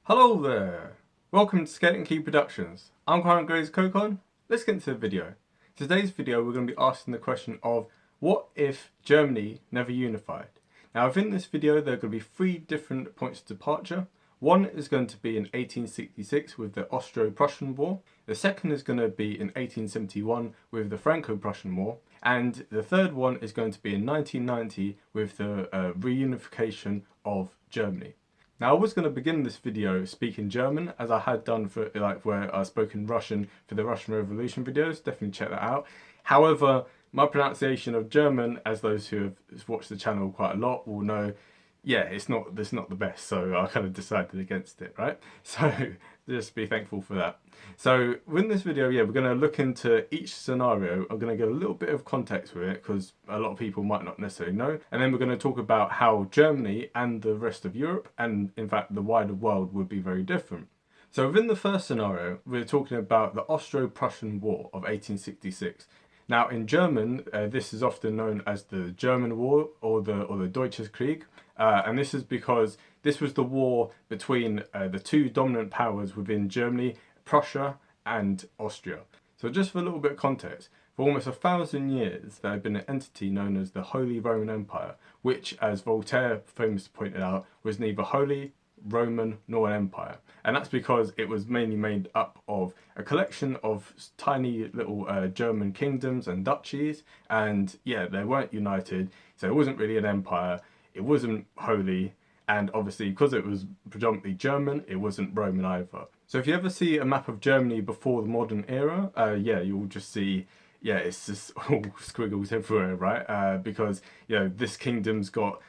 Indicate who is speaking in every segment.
Speaker 1: Hello there! Welcome to Skeleton Key Productions. I'm Current Graze Kokon. Let's get into the video. Today's video we're going to be asking the question of what if Germany never unified? Now within this video there are going to be three different points of departure. One is going to be in 1866 with the Austro-Prussian War. The second is going to be in 1871 with the Franco-Prussian War. And the third one is going to be in 1990 with the reunification of Germany. Now I was going to begin this video speaking German as I had done for where I spoke in Russian for the Russian Revolution videos, definitely check that out. However, my pronunciation of German, as those who have watched the channel quite a lot will know, yeah, it's not the best, so I kind of decided against it, right? So just be thankful for that. So in this video, yeah, we're going to look into each scenario. I'm going to get a little bit of context with it because a lot of people might not necessarily know. And then we're going to talk about how Germany and the rest of Europe, and in fact the wider world, would be very different. So within the first scenario, we're talking about the Austro-Prussian War of 1866. Now in German, this is often known as the German War or the Deutsches Krieg. And this is because this was the war between the two dominant powers within Germany, Prussia and Austria. So just for a little bit of context, for almost 1,000 years there had been an entity known as the Holy Roman Empire, which, as Voltaire famously pointed out, was neither holy, Roman nor an empire. And that's because it was mainly made up of a collection of tiny little German kingdoms and duchies, and yeah, they weren't united, so it wasn't really an empire. It wasn't holy, and obviously because it was predominantly German, it wasn't Roman either. So if you ever see a map of Germany before the modern era, yeah, you'll just see, yeah, it's just all squiggles everywhere, right? Because, you know, this kingdom's got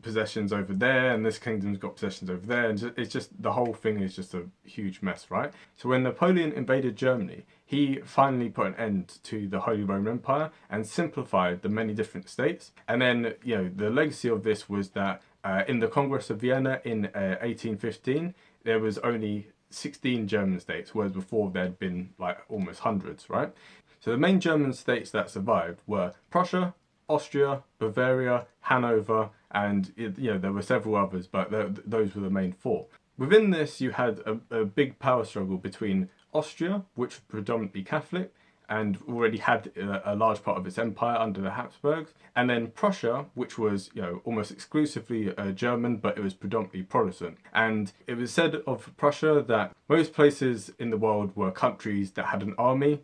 Speaker 1: possessions over there, and this kingdom's got possessions over there, and it's just, the whole thing is just a huge mess, right? So when Napoleon invaded Germany, he finally put an end to the Holy Roman Empire and simplified the many different states. And then, you know, the legacy of this was that in the Congress of Vienna in 1815, there was only 16 German states, whereas before there'd been like almost hundreds, right? So the main German states that survived were Prussia, Austria, Bavaria, Hanover, and you know, there were several others, but those were the main four. Within this, you had a big power struggle between Austria, which was predominantly Catholic and already had a large part of its empire under the Habsburgs, and then Prussia, which was, you know, almost exclusively German, but it was predominantly Protestant. And it was said of Prussia that most places in the world were countries that had an army.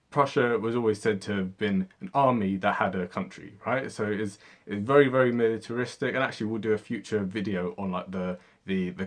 Speaker 1: Prussia was always said to have been an army that had a country, right? So it's very, very militaristic, and actually we'll do a future video on like the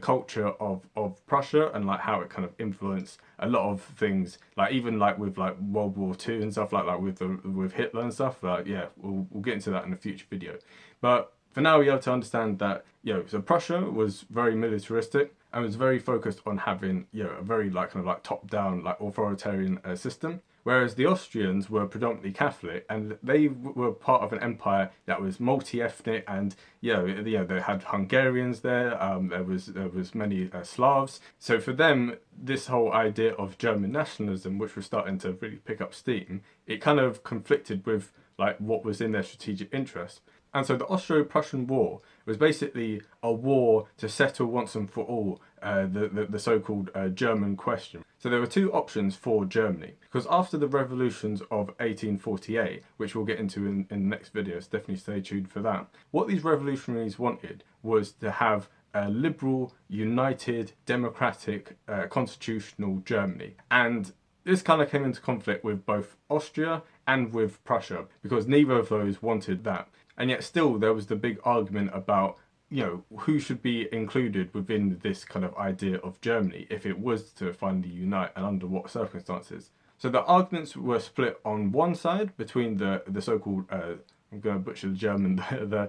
Speaker 1: culture of Prussia and like how it kind of influenced a lot of things, like even like with like World War II and stuff like that with Hitler and stuff. Like yeah, we'll get into that in a future video. But for now, you have to understand that, you know, so Prussia was very militaristic and was very focused on having, you know, a very like kind of like top-down like authoritarian system. Whereas the Austrians were predominantly Catholic, and they were part of an empire that was multi-ethnic, and you know, they had Hungarians there. There was many Slavs. So for them, this whole idea of German nationalism, which was starting to really pick up steam, it kind of conflicted with like what was in their strategic interest. And so the Austro-Prussian War was basically a war to settle once and for all the so-called German question. So there were two options for Germany, because after the revolutions of 1848, which we'll get into in the next video, so definitely stay tuned for that, what these revolutionaries wanted was to have a liberal, united, democratic, constitutional Germany. And this kind of came into conflict with both Austria and with Prussia, because neither of those wanted that. And yet still there was the big argument about, you know, who should be included within this kind of idea of Germany if it was to finally unite, and under what circumstances. So the arguments were split on one side between the so-called I'm going to butcher the German, the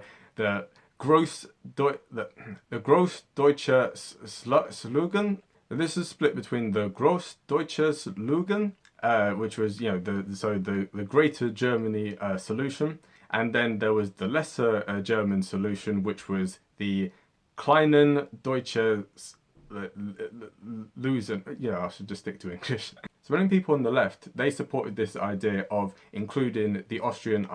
Speaker 1: Großdeutsche Slogan. This is split between the Großdeutsche Slogan, which was, you know, the Greater Germany solution. And then there was the lesser German solution, which was the Kleinen Deutsche lose, and I should just stick to English. So many people on the left, they supported this idea of including the Austrian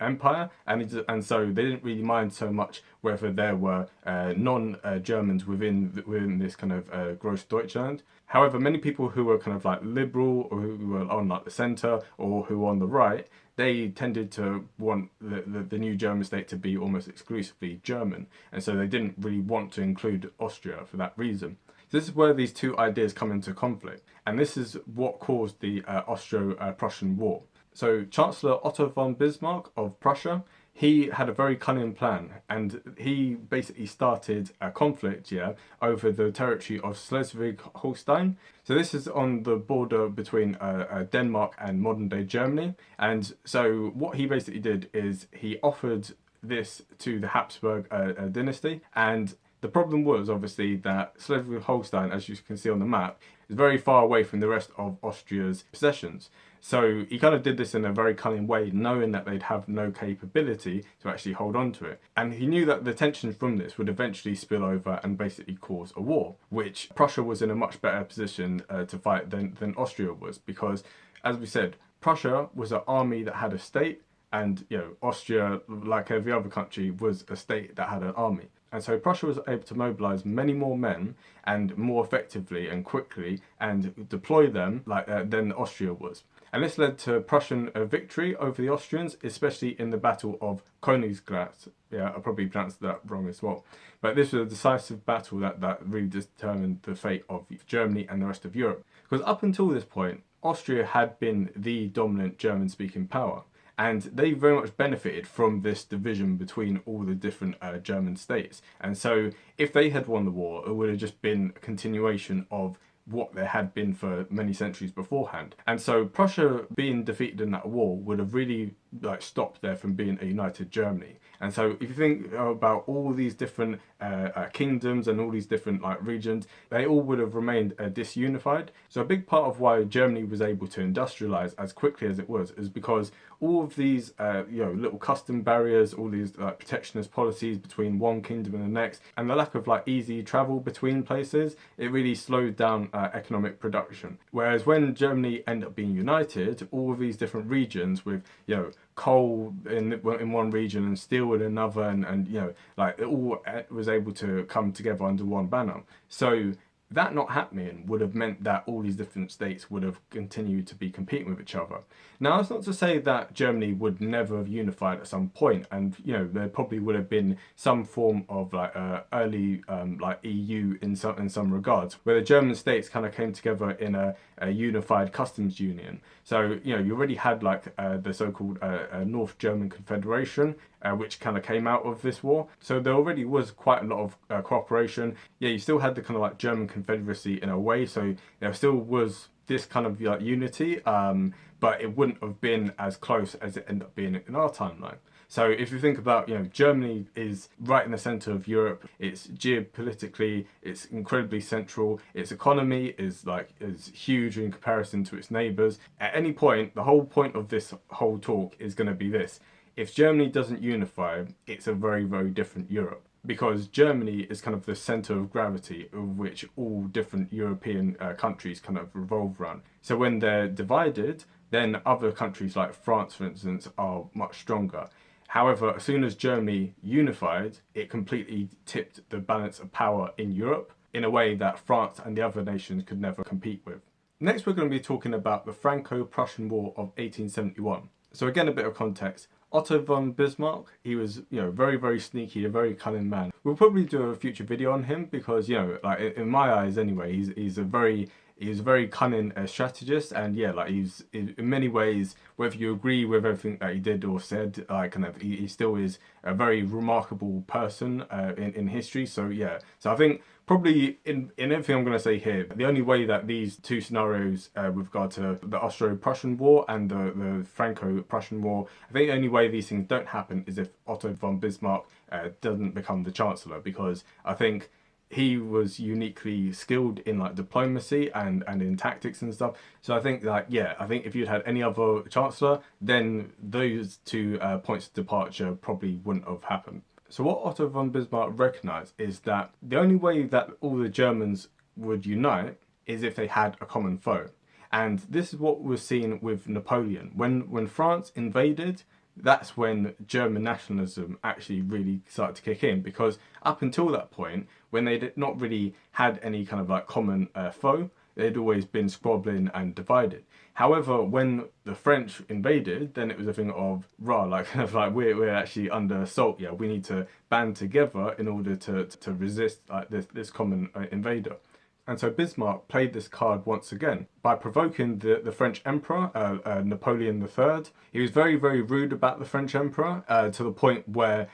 Speaker 1: Empire, and so they didn't really mind so much whether there were non-Germans within this kind of gross Deutschland. However, many people who were kind of like liberal, or who were on like the centre, or who were on the right, they tended to want the new German state to be almost exclusively German, and so they didn't really want to include Austria for that reason. So this is where these two ideas come into conflict, and this is what caused the Austro-Prussian War. So Chancellor Otto von Bismarck of Prussia, he had a very cunning plan, and he basically started a conflict over the territory of Schleswig-Holstein. So this is on the border between Denmark and modern-day Germany, and so what he basically did is he offered this to the Habsburg dynasty, and the problem was obviously that Schleswig-Holstein, as you can see on the map, is very far away from the rest of Austria's possessions. So he kind of did this in a very cunning way, knowing that they'd have no capability to actually hold on to it. And he knew that the tensions from this would eventually spill over and basically cause a war, which Prussia was in a much better position to fight than Austria was, because, as we said, Prussia was an army that had a state, and Austria, like every other country, was a state that had an army. And so Prussia was able to mobilise many more men and more effectively and quickly and deploy them than Austria was. And this led to Prussian victory over the Austrians, especially in the Battle of Königsgrätz. Yeah, I probably pronounced that wrong as well. But this was a decisive battle that really determined the fate of Germany and the rest of Europe. Because up until this point, Austria had been the dominant German-speaking power. And they very much benefited from this division between all the different German states. And so if they had won the war, it would have just been a continuation of what there had been for many centuries beforehand. And so Prussia being defeated in that war would have really stopped there from being a united Germany. And so if you think about all these different kingdoms and all these different regions, they all would have remained disunified. So a big part of why Germany was able to industrialize as quickly as it was is because all of these little custom barriers, all these protectionist policies between one kingdom and the next, and the lack of easy travel between places, it really slowed down economic production. Whereas when Germany ended up being united, all of these different regions with coal in one region and steel in another, and it all was able to come together under one banner. So that not happening would have meant that all these different states would have continued to be competing with each other. Now, that's not to say that Germany would never have unified at some point, and there probably would have been some form of early EU in some regards, where the German states kind of came together in a unified customs union. So you already had the so-called North German Confederation, which kind of came out of this war. So there already was quite a lot of cooperation. Yeah, you still had the kind of German Confederacy in a way, so there still was this kind of unity, but it wouldn't have been as close as it ended up being in our timeline. So if you think about, Germany is right in the centre of Europe. It's geopolitically, it's incredibly central. Its economy is huge in comparison to its neighbours. At any point, the whole point of this whole talk is going to be this: if Germany doesn't unify, it's a very, very different Europe. Because Germany is kind of the centre of gravity of which all different European countries kind of revolve around. So when they're divided, then other countries like France, for instance, are much stronger. However, as soon as Germany unified, it completely tipped the balance of power in Europe in a way that France and the other nations could never compete with. Next, we're going to be talking about the Franco-Prussian War of 1871. So again, a bit of context. Otto von Bismarck, he was, very, very sneaky, a very cunning man. We'll probably do a future video on him because, in my eyes anyway, he's a very cunning strategist, and he's in many ways, whether you agree with everything that he did or said, he still is a very remarkable person in history. So I think probably in everything I'm going to say here, the only way that these two scenarios with regard to the Austro-Prussian War and the Franco-Prussian War, I think the only way these things don't happen is if Otto von Bismarck doesn't become the Chancellor, because I think he was uniquely skilled in diplomacy and in tactics and stuff. So I think I think if you'd had any other chancellor, then those two points of departure probably wouldn't have happened. So what Otto von Bismarck recognised is that the only way that all the Germans would unite is if they had a common foe. And this is what was seen with Napoleon. When France invaded, that's when German nationalism actually really started to kick in, because up until that point, when they did not really had any kind of like common foe, they'd always been squabbling and divided. However, when the French invaded, then it was a thing of, rah, like kind of like we're actually under assault. Yeah, we need to band together in order to resist like this common invader. And so Bismarck played this card once again by provoking the French Emperor, Napoleon III. He was very, very rude about the French Emperor to the point where,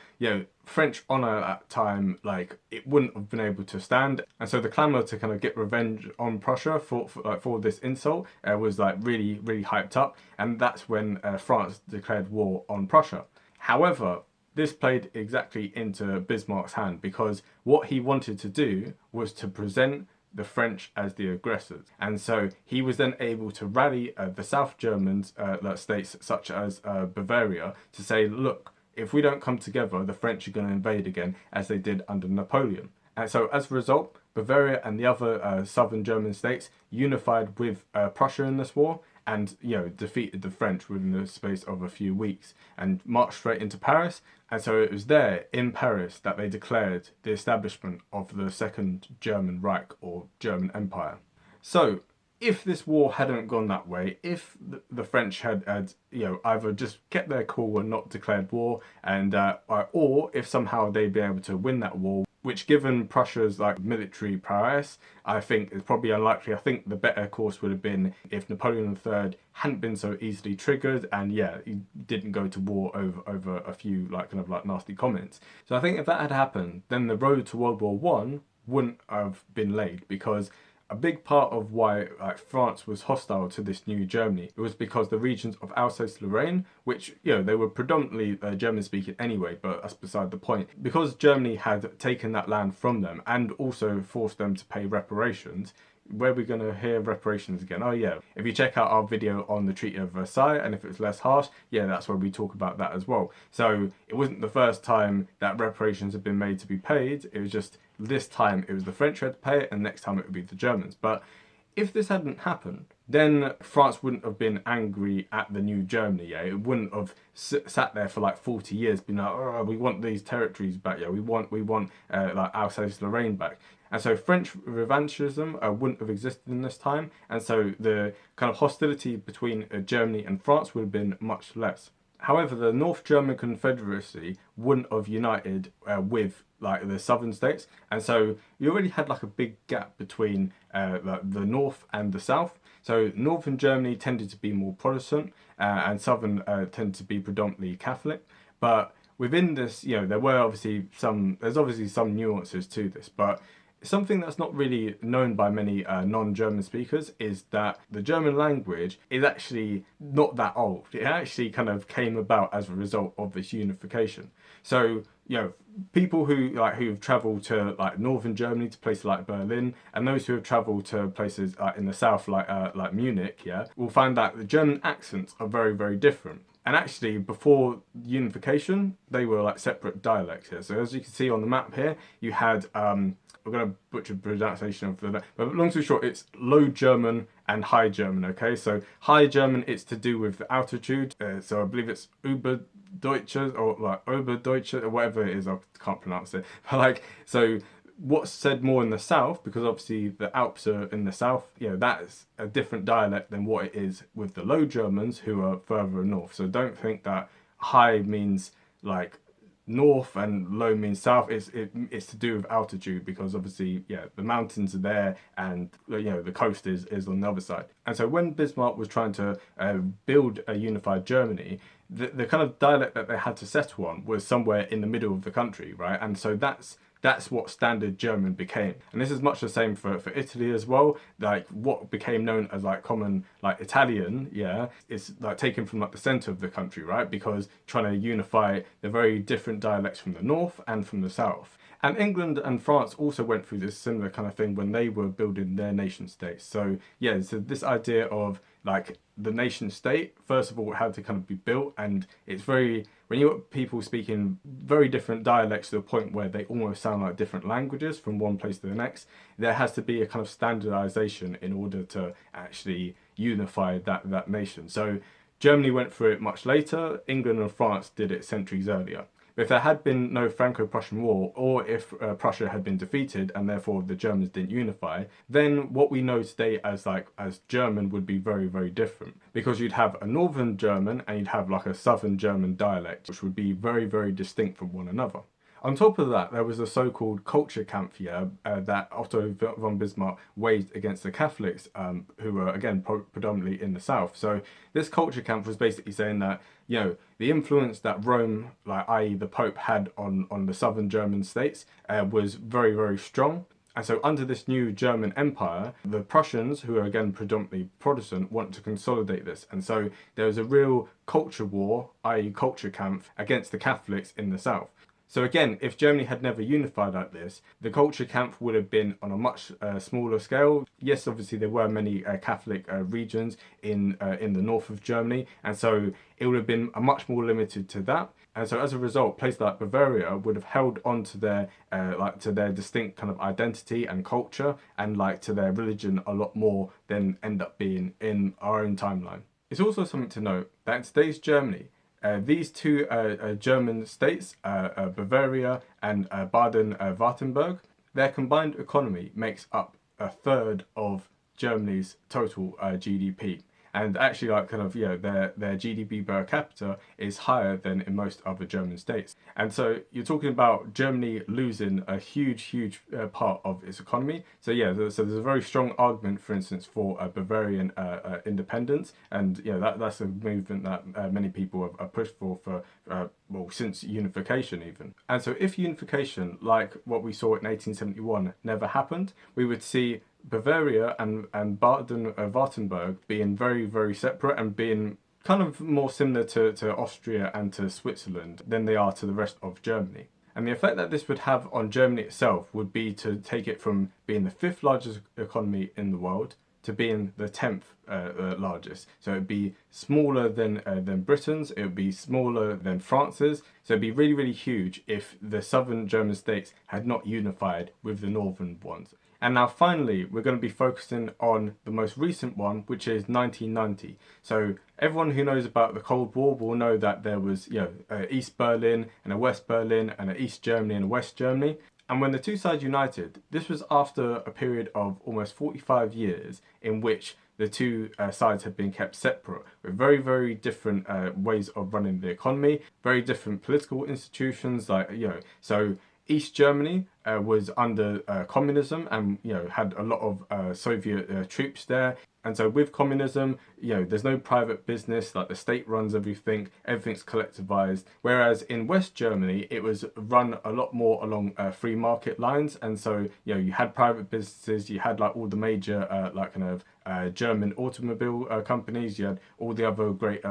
Speaker 1: French honour at that time, like, it wouldn't have been able to stand. And so the clamour to kind of get revenge on Prussia for this insult was like really, really hyped up. And that's when France declared war on Prussia. However, this played exactly into Bismarck's hand, because what he wanted to do was to present the French as the aggressors. And so he was then able to rally the South Germans, states such as Bavaria, to say, look, if we don't come together, the French are going to invade again, as they did under Napoleon. And so as a result, Bavaria and the other southern German states unified with Prussia in this war, and defeated the French within the space of a few weeks and marched straight into Paris. And so it was there in Paris that they declared the establishment of the Second German Reich, or German Empire. So if this war hadn't gone that way, if the French had either just kept their cool and not declared war, and or if somehow they'd be able to win that war, which, given Prussia's like military prowess, I think is probably unlikely. I think the better course would have been if Napoleon III hadn't been so easily triggered, and he didn't go to war over a few nasty comments. So I think if that had happened, then the road to World War One wouldn't have been laid, because a big part of why France was hostile to this new Germany, it was because the regions of Alsace-Lorraine, which they were predominantly German speaking anyway, but that's beside the point. Because Germany had taken that land from them and also forced them to pay reparations. Where are we going to hear reparations again? Oh yeah, if you check out our video on the Treaty of Versailles, and if it's less harsh, that's where we talk about that as well. So it wasn't the first time that reparations had been made to be paid. It was just this time it was the French who had to pay it, and next time it would be the Germans. But if this hadn't happened, then France wouldn't have been angry at the new Germany. It wouldn't have sat there for like 40 years being like, oh, we want these territories back. We want like Alsace-Lorraine back. And so French revanchism wouldn't have existed in this time, and so the kind of hostility between Germany and France would have been much less. However, the North German Confederacy wouldn't have united with the southern states, and so you already had like a big gap between the north and the south. So northern Germany tended to be more Protestant, and southern tended to be predominantly Catholic. But within this, there's obviously some nuances to this, but something that's not really known by many non-German speakers is that the German language is actually not that old. It actually kind of came about as a result of this unification. So, people who've travelled to northern Germany, to places like Berlin, and those who have travelled to places in the south like Munich, will find that the German accents are very, very different. And actually, before unification, they were separate dialects here. So as you can see on the map here, you had we're going to butcher the pronunciation of the, but long story short, it's Low German and High German, okay? So High German, it's to do with the altitude, so I believe it's Uberdeutsche, or Oberdeutsche, or whatever it is, I can't pronounce it. But so what's said more in the south, because obviously the Alps are in the south, that's a different dialect than what it is with the Low Germans, who are further north. So don't think that high means north and low means south. It's to do with altitude, because obviously the mountains are there, and the coast is on the other side. And so when Bismarck was trying to build a unified Germany, the kind of dialect that they had to settle on was somewhere in the middle of the country, right? And so that's what standard German became. And this is much the same for Italy as well. What became known as common Italian, is taken from the center of the country, right? Because trying to unify the very different dialects from the north and from the south. And England and France also went through this similar kind of thing when they were building their nation states. So so this idea of like the nation state, first of all, had to kind of be built, and it's very, when you got people speaking very different dialects to the point where they almost sound like different languages from one place to the next, there has to be a kind of standardization in order to actually unify that nation. So Germany went through it much later, England and France did it centuries earlier. But if there had been no Franco-Prussian War, or if Prussia had been defeated and therefore the Germans didn't unify, then what we know today as German would be very, very different. Because you'd have a northern German and you'd have like a southern German dialect, which would be very, very distinct from one another. On top of that, there was a so-called culture camp here that Otto von Bismarck waged against the Catholics, who were, again, predominantly in the south. So this culture camp was basically saying that, you know, the influence that Rome, like i.e. the Pope, had on the southern German states was very, very strong. And so under this new German empire, the Prussians, who are again predominantly Protestant, want to consolidate this. And so there was a real culture war, i.e. culture camp, against the Catholics in the south. So again, if Germany had never unified like this, the culture camp would have been on a much smaller scale. Yes, obviously there were many Catholic regions in the north of Germany, and so it would have been much more limited to that. And so as a result, places like Bavaria would have held on to their to their distinct kind of identity and culture, and like to their religion a lot more than end up being in our own timeline. It's also something to note that in today's Germany, these two German states, Bavaria and Baden-Württemberg, their combined economy makes up a third of Germany's total GDP. And actually, like kind of, you know, their GDP per capita is higher than in most other German states. And so you're talking about Germany losing a huge part of its economy. So yeah, so there's a very strong argument, for instance, for Bavarian independence, and you know that's a movement that many people have pushed for well, since unification even. And so if unification, like what we saw in 1871, never happened, we would see Bavaria and Baden-Württemberg being very, very separate and being kind of more similar to Austria and to Switzerland than they are to the rest of Germany. And the effect that this would have on Germany itself would be to take it from being the 5th largest economy in the world to being the 10th largest. So it'd be smaller than Britain's, it would be smaller than France's. So it'd be really, really huge if the southern German states had not unified with the northern ones. And now finally, we're going to be focusing on the most recent one, which is 1990. So everyone who knows about the Cold War will know that there was, you know, East Berlin and a West Berlin and a East Germany and a West Germany. And when the two sides united, this was after a period of almost 45 years in which the two sides had been kept separate with very, very different ways of running the economy, very different political institutions, like, you know, so East Germany was under communism and, you know, had a lot of Soviet troops there. And so with communism, you know, there's no private business, like the state runs everything, everything's collectivized. Whereas in West Germany, it was run a lot more along free market lines. And so, you know, you had private businesses, you had like all the major like kind of German automobile companies, you had all the other great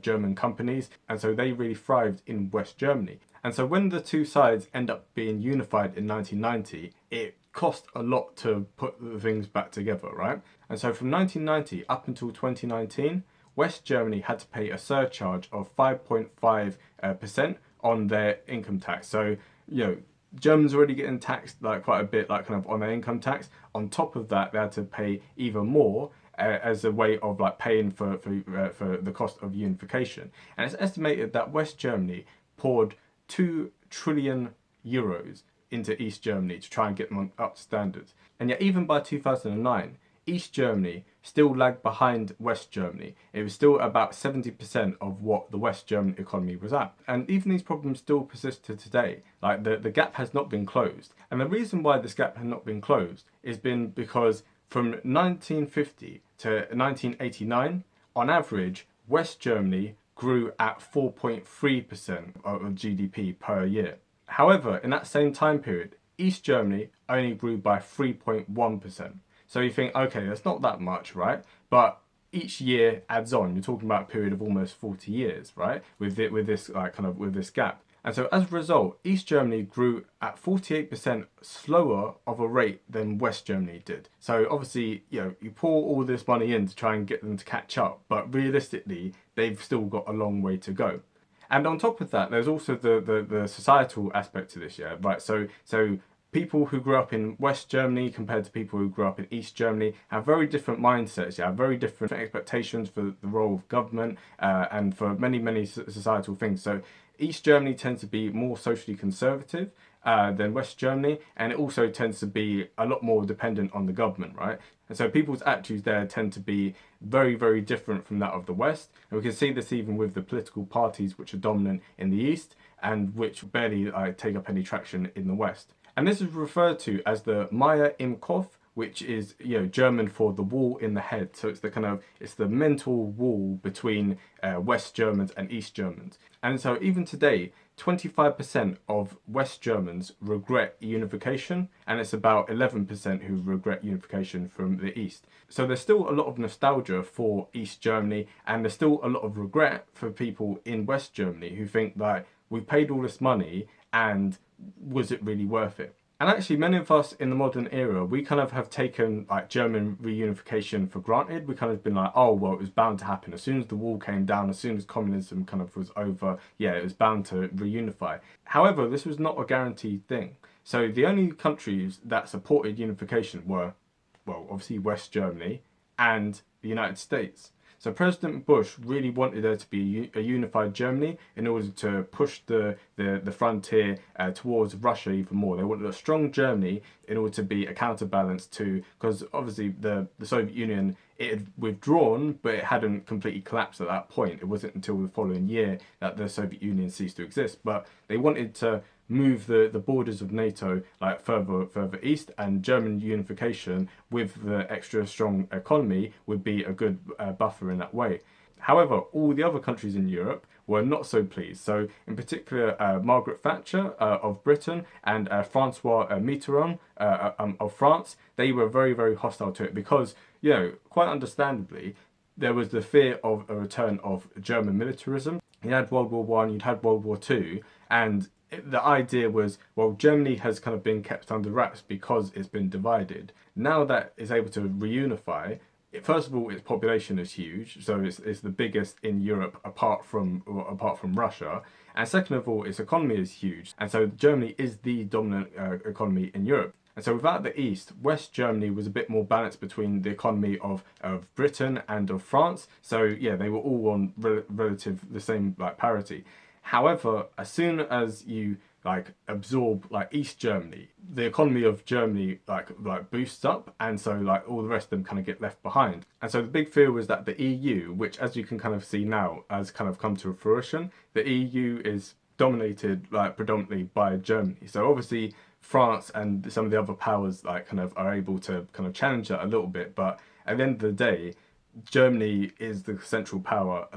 Speaker 1: German companies. And so they really thrived in West Germany. And so when the two sides end up being unified in 1990, it cost a lot to put the things back together, right? And so from 1990 up until 2019, West Germany had to pay a surcharge of 5.5% on their income tax. So, you know, Germans already getting taxed like quite a bit, like kind of on their income tax. On top of that, they had to pay even more as a way of like paying for the cost of unification. And it's estimated that West Germany poured 2 trillion euros into East Germany to try and get them up to standards. And yet even by 2009, East Germany still lagged behind West Germany. It was still about 70% of what the West German economy was at. And even these problems still persist to today. Like the gap has not been closed. And the reason why this gap has not been closed has been because from 1950 to 1989, on average, West Germany grew at 4.3% of GDP per year. However, in that same time period, East Germany only grew by 3.1%. So you think, okay, that's not that much, right? But each year adds on. You're talking about a period of almost 40 years, right? With this like kind of with this gap. And so as a result, East Germany grew at 48% slower of a rate than West Germany did. So obviously, you pour all this money in to try and get them to catch up, but realistically, they've still got a long way to go. And on top of that, there's also the societal aspect to this, right? So people who grew up in West Germany compared to people who grew up in East Germany have very different mindsets, have very different expectations for the role of government and for many societal things. So East Germany tends to be more socially conservative than West Germany, and it also tends to be a lot more dependent on the government, right? And so people's attitudes there tend to be very different from that of the West. And we can see this even with the political parties which are dominant in the East and which barely take up any traction in the West. And this is referred to as the Mauer im Kopf, which is German for the wall in the head. So it's the mental wall between West Germans and East Germans. And so even today, 25% of West Germans regret unification, and it's about 11% who regret unification from the East. So there's still a lot of nostalgia for East Germany, and there's still a lot of regret for people in West Germany who think that we paid all this money and was it really worth it? And actually, many of us in the modern era, we kind of have taken German reunification for granted. We kind of been like, oh, well, it was bound to happen. As soon as the wall came down, as soon as communism kind of was over, it was bound to reunify. However, this was not a guaranteed thing. So the only countries that supported unification were, well, obviously West Germany and the United States. So President Bush really wanted there to be a unified Germany in order to push the frontier towards Russia even more. They wanted a strong Germany in order to be a counterbalance to, because obviously the Soviet Union, it had withdrawn, but it hadn't completely collapsed at that point. It wasn't until the following year that the Soviet Union ceased to exist. But they wanted to move the borders of NATO further east, and German unification with the extra strong economy would be a good buffer in that way. However, all the other countries in Europe were not so pleased. So in particular, Margaret Thatcher of Britain and Francois Mitterrand of France, they were very hostile to it because, quite understandably, there was the fear of a return of German militarism. You had World War One, you'd had World War Two, and the idea was, well, Germany has kind of been kept under wraps because it's been divided. Now that it's able to reunify, first of all, its population is huge, so it's the biggest in Europe apart from Russia. And second of all, its economy is huge, and so Germany is the dominant economy in Europe. And so without the East, West Germany was a bit more balanced between the economy of Britain and of France. So they were all on relative the same parity. However, as soon as you absorb East Germany, the economy of Germany boosts up, and so all the rest of them kind of get left behind. And so the big fear was that the EU, which as you can kind of see now has kind of come to fruition, the EU is dominated predominantly by Germany. So obviously France and some of the other powers are able to kind of challenge that a little bit, but at the end of the day, Germany is the central power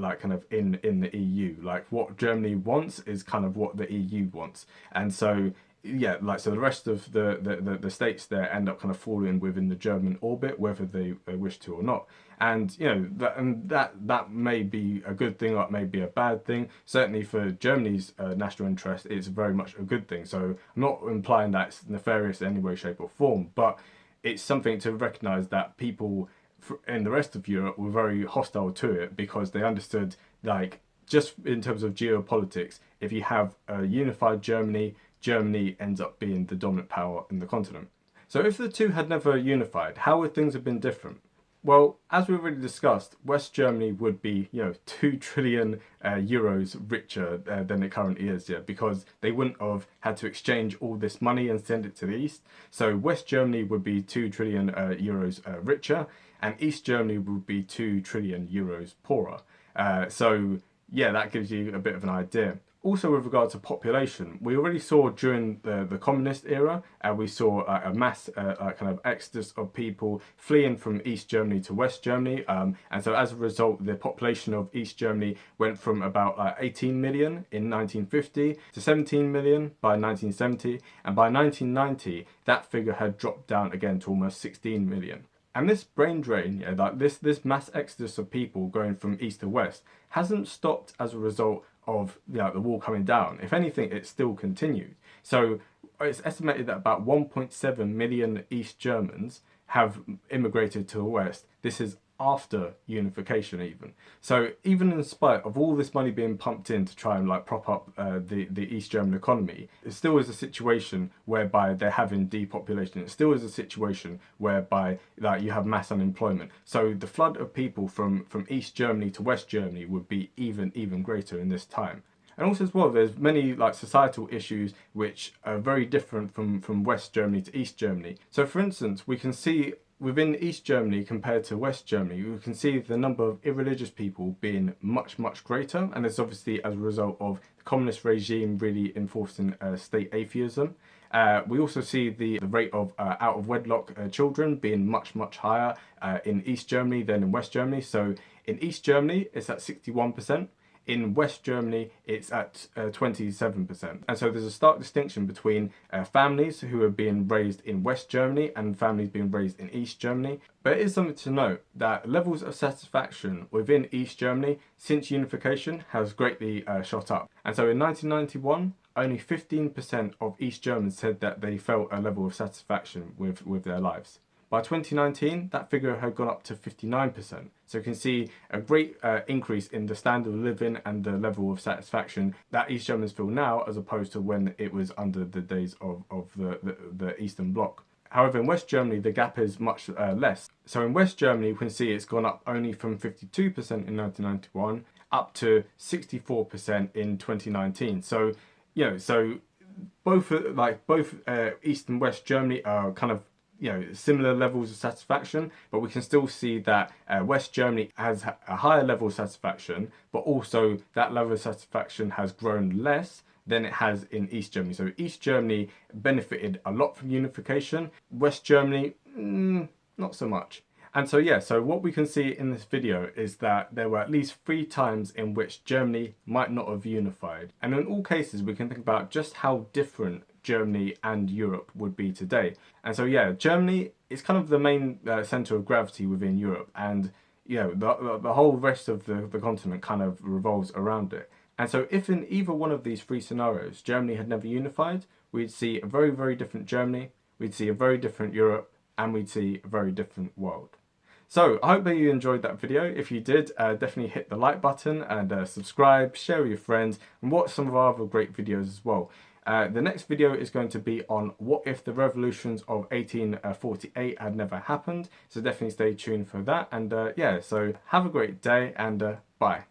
Speaker 1: in the EU. What Germany wants is kind of what the EU wants. And so so the rest of the states there end up kind of falling within the German orbit, whether they wish to or not. And that may be a good thing or it may be a bad thing. Certainly for Germany's national interest, it's very much a good thing. So I'm not implying that it's nefarious in any way, shape or form, but it's something to recognise that people in the rest of Europe were very hostile to it because they understood, just in terms of geopolitics, if you have a unified Germany, Germany ends up being the dominant power in the continent. So if the two had never unified, how would things have been different? Well, as we already discussed, West Germany would be, 2 trillion euros richer than it currently is, because they wouldn't have had to exchange all this money and send it to the East. So West Germany would be 2 trillion euros richer, and East Germany would be 2 trillion euros poorer. That gives you a bit of an idea. Also with regard to population, we already saw during the communist era, we saw a mass kind of exodus of people fleeing from East Germany to West Germany. And so as a result, the population of East Germany went from about 18 million in 1950 to 17 million by 1970. And by 1990, that figure had dropped down again to almost 16 million. And this brain drain, this mass exodus of people going from east to west hasn't stopped as a result of the wall coming down. If anything, it still continued. So it's estimated that about 1.7 million East Germans have immigrated to the West. This is after unification even. So even in spite of all this money being pumped in to try and like prop up the East German economy, it still is a situation whereby they're having depopulation. It still is a situation whereby you have mass unemployment. So the flood of people from East Germany to West Germany would be even greater in this time. And also as well, there's many like societal issues which are very different from West Germany to East Germany. So for instance, we can see within East Germany compared to West Germany, we can see the number of irreligious people being much greater, and it's obviously as a result of the communist regime really enforcing state atheism. We also see the rate of out of wedlock children being much higher in East Germany than in West Germany. So in East Germany, it's at 61%. In West Germany, it's at 27%. And so there's a stark distinction between families who are being raised in West Germany and families being raised in East Germany. But it is something to note that levels of satisfaction within East Germany since unification has greatly shot up. And so in 1991, only 15% of East Germans said that they felt a level of satisfaction with their lives. By 2019, that figure had gone up to 59%. So you can see a great increase in the standard of living and the level of satisfaction that East Germans feel now, as opposed to when it was under the days of the Eastern Bloc. However, in West Germany, the gap is much less. So in West Germany, we can see it's gone up only from 52% in 1991 up to 64% in 2019. So, so both East and West Germany are kind of similar levels of satisfaction, but we can still see that West Germany has a higher level of satisfaction, but also that level of satisfaction has grown less than it has in East Germany. So East Germany benefited a lot from unification, West Germany, not so much. And so what we can see in this video is that there were at least 3 times in which Germany might not have unified. And in all cases, we can think about just how different Germany and Europe would be today. And so Germany is kind of the main centre of gravity within Europe, and the whole rest of the continent kind of revolves around it. And so if in either one of these 3 scenarios Germany had never unified, we'd see a very different Germany, we'd see a very different Europe, and we'd see a very different world. So I hope that you enjoyed that video. If you did, definitely hit the like button and subscribe, share with your friends, and watch some of our other great videos as well. The next video is going to be on what if the revolutions of 1848 had never happened. So definitely stay tuned for that. And so have a great day, and bye.